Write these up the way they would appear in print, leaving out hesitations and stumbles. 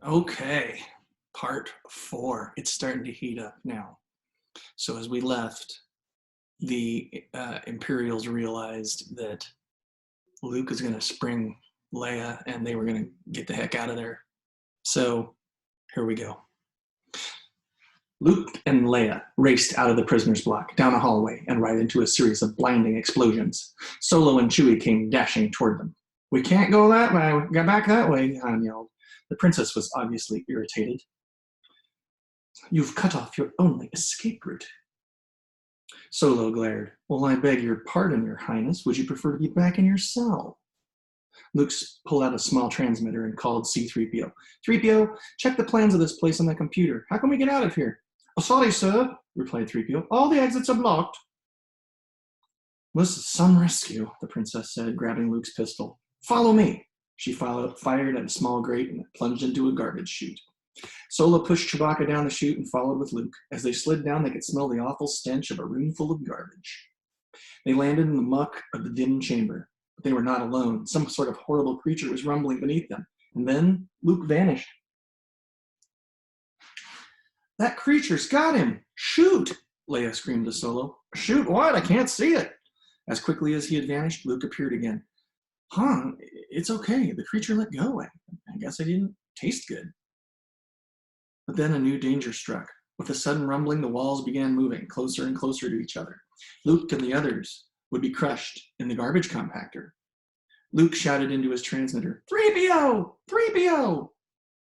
Okay, part 4. It's starting to heat up now. So as we left, the Imperials realized that Luke is going to spring Leia and they were going to get the heck out of there. So here we go. Luke and Leia raced out of the prisoner's block, down a hallway, and right into a series of blinding explosions. Solo and Chewie came dashing toward them. "We can't go that way. Get back that way," Han yelled. The princess was obviously irritated. "You've cut off your only escape route." Solo glared. "Well, I beg your pardon, Your Highness. Would you prefer to be back in your cell?" Luke pulled out a small transmitter and called C-3PO. "3PO, check the plans of this place on the computer. How can we get out of here?" "Oh, sorry, sir," replied 3PO. "All the exits are blocked." "This is some rescue," the princess said, grabbing Luke's pistol. "Follow me." She fired at a small grate and plunged into a garbage chute. Solo pushed Chewbacca down the chute and followed with Luke. As they slid down, they could smell the awful stench of a room full of garbage. They landed in the muck of the dim chamber, but they were not alone. Some sort of horrible creature was rumbling beneath them, and then Luke vanished. "That creature's got him! Shoot!" Leia screamed to Solo. "Shoot what? I can't see it." As quickly as he had vanished, Luke appeared again. "Han, it's okay. The creature let go. I guess I didn't taste good." But then a new danger struck. With a sudden rumbling, the walls began moving closer and closer to each other. Luke and the others would be crushed in the garbage compactor. Luke shouted into his transmitter, "3PO! 3PO!"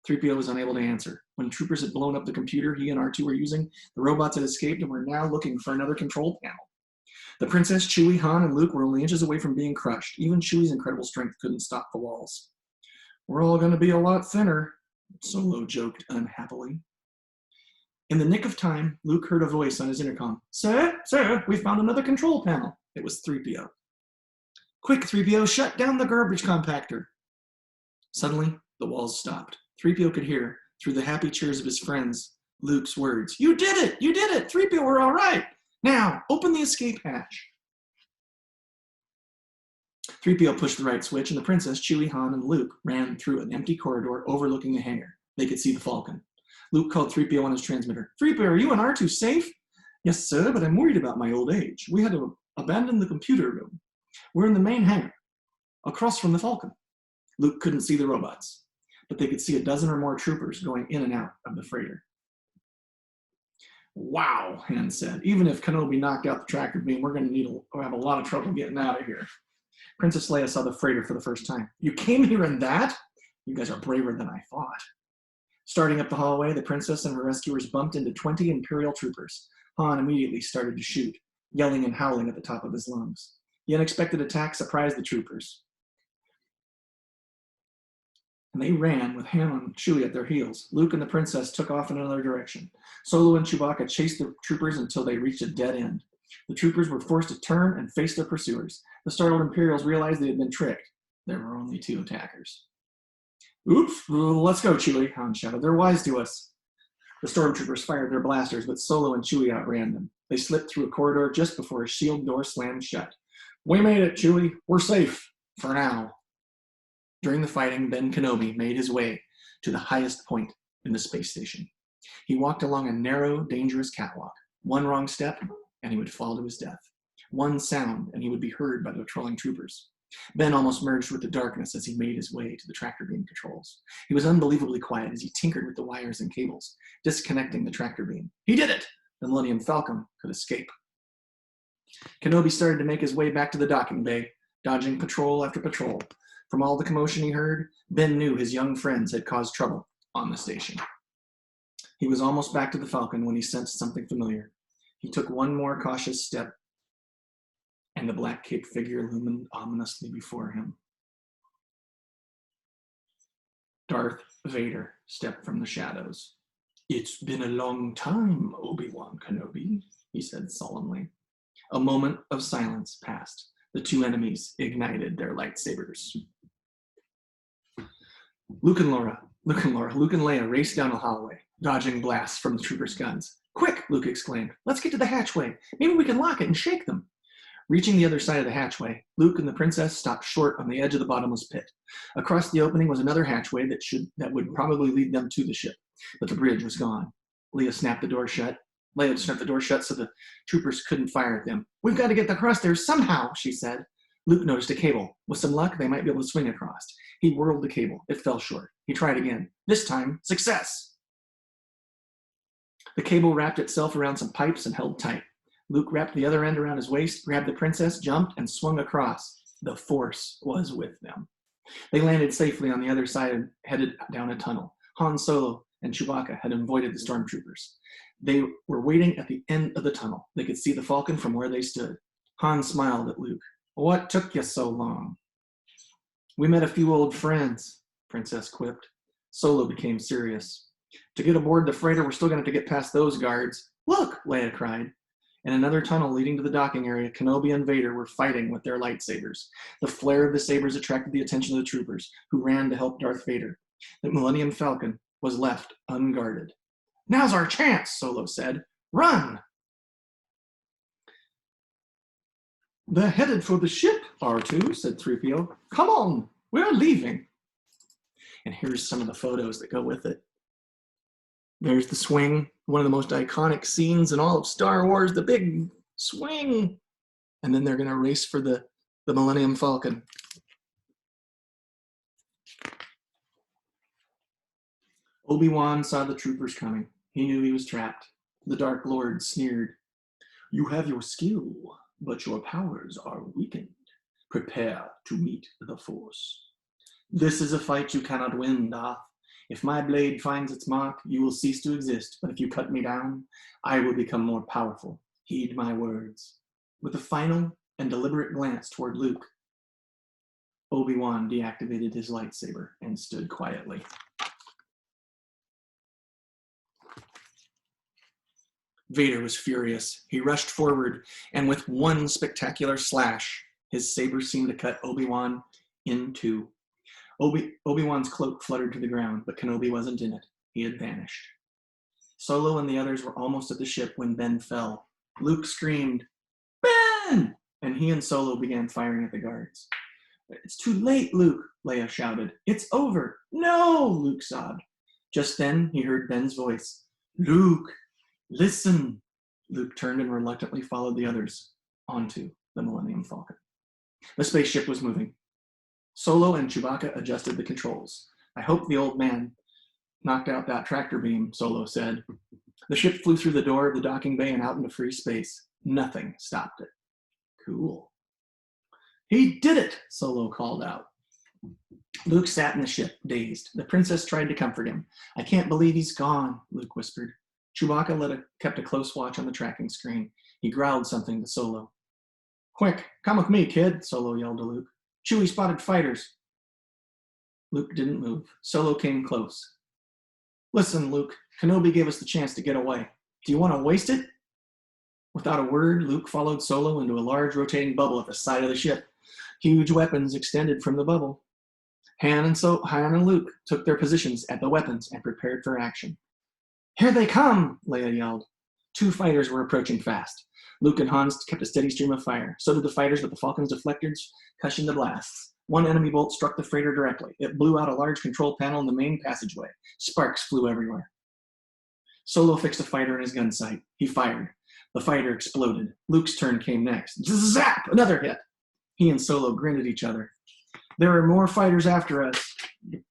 3PO was unable to answer. When troopers had blown up the computer he and R2 were using, the robots had escaped and were now looking for another control panel. The princess, Chewie, Han, and Luke were only inches away from being crushed. Even Chewie's incredible strength couldn't stop the walls. "We're all going to be a lot thinner," Solo joked unhappily. In the nick of time, Luke heard a voice on his intercom. Sir, we found another control panel." It was 3PO. "Quick, 3PO, shut down the garbage compactor." Suddenly, the walls stopped. 3PO could hear, through the happy cheers of his friends, Luke's words. "You did it! You did it! 3PO, we're all right! Now, open the escape hatch." 3PO pushed the right switch, and the princess, Chewie, Han, and Luke ran through an empty corridor overlooking the hangar. They could see the Falcon. Luke called 3PO on his transmitter. "3PO, are you and R2 safe?" "Yes, sir, but I'm worried about my old age. We had to abandon the computer room. We're in the main hangar, across from the Falcon." Luke couldn't see the robots, but they could see a dozen or more troopers going in and out of the freighter. "Wow," Han said. "Even if Kenobi knocked out the tractor beam, we're going to have a lot of trouble getting out of here." Princess Leia saw the freighter for the first time. "You came here in that? You guys are braver than I thought." Starting up the hallway, the princess and her rescuers bumped into 20 Imperial troopers. Han immediately started to shoot, yelling and howling at the top of his lungs. The unexpected attack surprised the troopers, and they ran with Han and Chewie at their heels. Luke and the princess took off in another direction. Solo and Chewbacca chased the troopers until they reached a dead end. The troopers were forced to turn and face their pursuers. The startled Imperials realized they had been tricked. There were only 2 attackers. "Oops, let's go, Chewie," Han shouted. "They're wise to us." The stormtroopers fired their blasters, but Solo and Chewie outran them. They slipped through a corridor just before a shield door slammed shut. "We made it, Chewie. We're safe. For now." During the fighting, Ben Kenobi made his way to the highest point in the space station. He walked along a narrow, dangerous catwalk. One wrong step, and he would fall to his death. One sound, and he would be heard by the patrolling troopers. Ben almost merged with the darkness as he made his way to the tractor beam controls. He was unbelievably quiet as he tinkered with the wires and cables, disconnecting the tractor beam. He did it! The Millennium Falcon could escape. Kenobi started to make his way back to the docking bay, dodging patrol after patrol. From all the commotion he heard, Ben knew his young friends had caused trouble on the station. He was almost back to the Falcon when he sensed something familiar. He took one more cautious step, and the black-caped figure loomed ominously before him. Darth Vader stepped from the shadows. "It's been a long time, Obi-Wan Kenobi," he said solemnly. A moment of silence passed. The 2 enemies ignited their lightsabers. Luke and Leia raced down a hallway, dodging blasts from the troopers' guns. "Quick," Luke exclaimed. "Let's get to the hatchway. Maybe we can lock it and shake them." Reaching the other side of the hatchway, Luke and the princess stopped short on the edge of the bottomless pit. Across the opening was another hatchway that would probably lead them to the ship, but the bridge was gone. Leia snapped the door shut so the troopers couldn't fire at them. "We've got to get across there somehow," she said. Luke noticed a cable. With some luck, they might be able to swing across. He whirled the cable. It fell short. He tried again. This time, success! The cable wrapped itself around some pipes and held tight. Luke wrapped the other end around his waist, grabbed the princess, jumped, and swung across. The Force was with them. They landed safely on the other side and headed down a tunnel. Han Solo and Chewbacca had avoided the stormtroopers. They were waiting at the end of the tunnel. They could see the Falcon from where they stood. Han smiled at Luke. "What took you so long?" "We met a few old friends," Princess quipped. Solo became serious. "To get aboard the freighter, we're still going to have to get past those guards." "Look!" Leia cried. In another tunnel leading to the docking area, Kenobi and Vader were fighting with their lightsabers. The flare of the sabers attracted the attention of the troopers, who ran to help Darth Vader. The Millennium Falcon was left unguarded. "Now's our chance," Solo said. "Run!" "They're headed for the ship, R2, said 3PO. "Come on, we're leaving." And here's some of the photos that go with it. There's the swing, one of the most iconic scenes in all of Star Wars, the big swing. And then they're going to race for the Millennium Falcon. Obi-Wan saw the troopers coming. He knew he was trapped. The Dark Lord sneered. "You have your skill, but your powers are weakened. Prepare to meet the Force. This is a fight you cannot win, Darth. If my blade finds its mark, you will cease to exist, but if you cut me down, I will become more powerful. Heed my words." With a final and deliberate glance toward Luke, Obi-Wan deactivated his lightsaber and stood quietly. Vader was furious. He rushed forward, and with one spectacular slash, his saber seemed to cut Obi-Wan in two. Obi-Wan's cloak fluttered to the ground, but Kenobi wasn't in it. He had vanished. Solo and the others were almost at the ship when Ben fell. Luke screamed, "Ben!" And he and Solo began firing at the guards. "It's too late, Luke," Leia shouted. "It's over." "No," Luke sobbed. Just then, he heard Ben's voice. "Luke, listen." Luke turned and reluctantly followed the others onto the Millennium Falcon. The spaceship was moving. Solo and Chewbacca adjusted the controls. "I hope the old man knocked out that tractor beam," Solo said. The ship flew through the door of the docking bay and out into free space. Nothing stopped it. Cool. "He did it," Solo called out. Luke sat in the ship, dazed. The princess tried to comfort him. "I can't believe he's gone," Luke whispered. Chewbacca kept a close watch on the tracking screen. He growled something to Solo. "Quick, come with me, kid," Solo yelled to Luke. "Chewie spotted fighters." Luke didn't move. Solo came close. "Listen, Luke, Kenobi gave us the chance to get away. Do you want to waste it?" Without a word, Luke followed Solo into a large rotating bubble at the side of the ship. Huge weapons extended from the bubble. Han and Luke took their positions at the weapons and prepared for action. "Here they come," Leia yelled. Two fighters were approaching fast. Luke and Hans kept a steady stream of fire. So did the fighters, but the Falcon's deflectors cushioned the blasts. One enemy bolt struck the freighter directly. It blew out a large control panel in the main passageway. Sparks flew everywhere. Solo fixed a fighter in his gun sight. He fired. The fighter exploded. Luke's turn came next. Zap! Another hit. He and Solo grinned at each other. "There are more fighters after us,"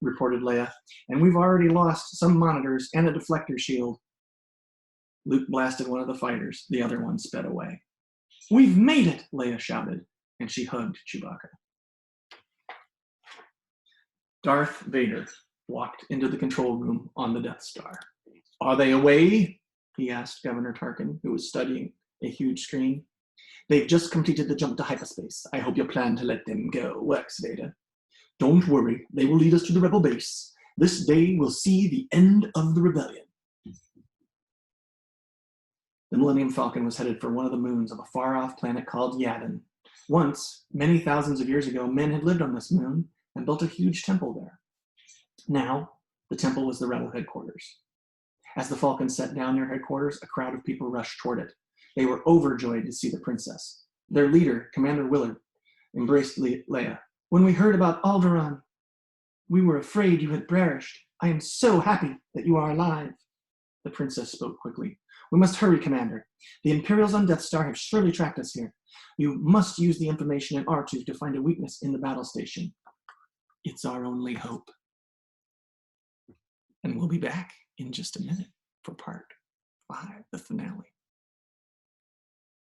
reported Leia, "and we've already lost some monitors and a deflector shield." Luke blasted one of the fighters. The other one sped away. "We've made it!" Leia shouted, and she hugged Chewbacca. Darth Vader walked into the control room on the Death Star. "Are they away?" he asked Governor Tarkin, who was studying a huge screen. "They've just completed the jump to hyperspace. I hope you plan to let them go," Works Vader. "Don't worry, they will lead us to the rebel base. This day will see the end of the rebellion." The Millennium Falcon was headed for one of the moons of a far-off planet called Yavin. Once, many thousands of years ago, men had lived on this moon and built a huge temple there. Now, the temple was the rebel headquarters. As the Falcon set down near headquarters, a crowd of people rushed toward it. They were overjoyed to see the princess. Their leader, Commander Willard, embraced Leia. When we heard about Alderaan, we were afraid you had perished. I am so happy that you are alive. The princess spoke quickly. We must hurry, Commander. The Imperials on Death Star have surely tracked us here. You must use the information in R2 to find a weakness in the battle station. It's our only hope. And we'll be back in just a minute for part 5, the finale.